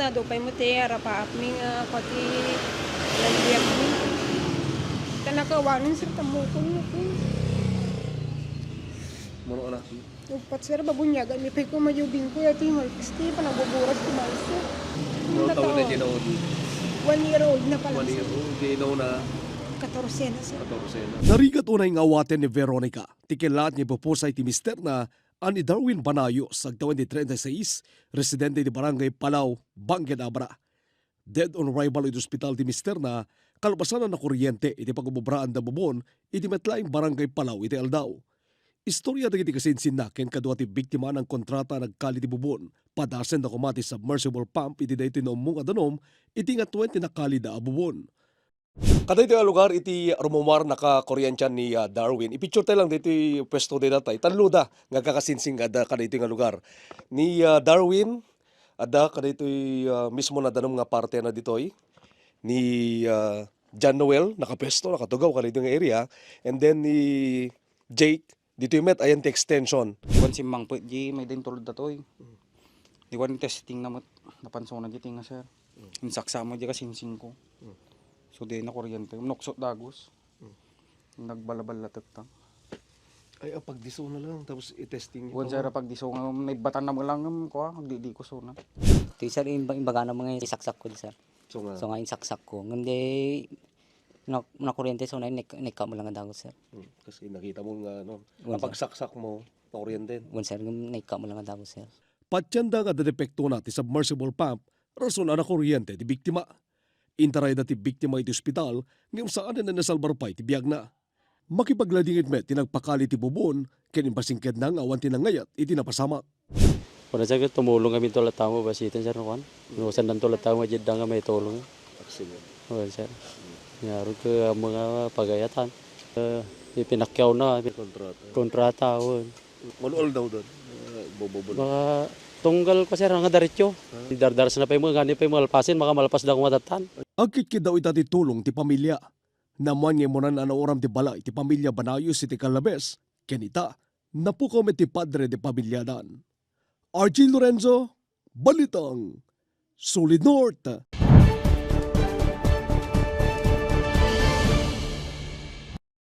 na do pay mo tera pa apming pati laliyap mi. Tanakawanin sir tamukon mo ko. Mono na. Upat sir babunyagan mi pay ko mayubing ko yati malkisti pa nagbuburas ko malso. Mono taon na ginaw. 1 year old na pala. 1 year old, ginaw na 14 na sir. 14 na. Narigat unay nga awaten ni Veronica, tikilat niya popusay ti mister na ani Darwin Banayo sa 2036, residente di Barangay Palau, Bangen Abra. Dead on arrival iti hospital ti mister na kalbasan na kuryente iti pagububraan da bubon iti metlaing Barangay Palau iti Aldao. Istorya dagiti kasinsin na ken kadua ti biktima ng kontrata nagkali ti bubon, padasen na kumati submersible pump iti daytoy na umong adanom iti nga 20 na kali da bubon. Kada ito lugar iti rumumar naka-kuryentyan ni Darwin. Ipicture tayo lang dito yung pwesto din natay. Tanluda nga kakasinsing ada kada ito nga lugar. Ni Darwin, ada kada ito mismo na danom nga parte na ditoy. Ni John Noel, nakapwesto, nakatugaw kada ito nga area. And then ni Jake, dito yung met, ayan ti extension. Iwan si Mang po, di may din tulad na to eh. Iwan testing na napanso na dito nga sir. Insaksa mo di kasinsing ko. So di na kuryente, nuksot dagos. Nagbalabal na tagtang. Ay, pagdiso na lang, tapos i-testing Iwan sir, pag di so nga, naibatan na mo lang ko di ko so na. Ito sir, imbaga na mga isaksak ko sir. So nga, So nga insaksak ko. Hindi, nakuryente so na nika mo lang ang dagos sir. kasi nakita mo nga, no, Iwan, kapag saksak mo, pakuryente. Iwan sir, nika mo lang ang dagos sir. Patyanda nga dadepekto na ti submersible pump, rason na kuryente ti biktima. Intaray na ti biktima iti ospital, ngayon saan na nasalbar pa iti biyag na. Makipagladingit met tinagpakali ti bubon, ken impasingked na nga awan tinangayat iti napasamak. Pada sa tumulong kami tulat tamo ba sitan sir kan. No sandan tulat tamo jid nga may tulong. Vaccine. Oh sir. Yaro ke mga pagayatan. Ipinakyaw na Kontrata. kontrata on. Manual daw doon. Bobobol. Baka tunggal ko sir nga darityo. Dardaras na pa mo gani pa mo alpasin maka malpas da ko matatan. Agkit daw itati tulong ti pamilya. Naman nga mo na oram ti bala iti pamilya Banayos iti Calabes, kenita, napukaw met ti padre de pamilyadan. RJ Lorenzo, Balitang, Solid North.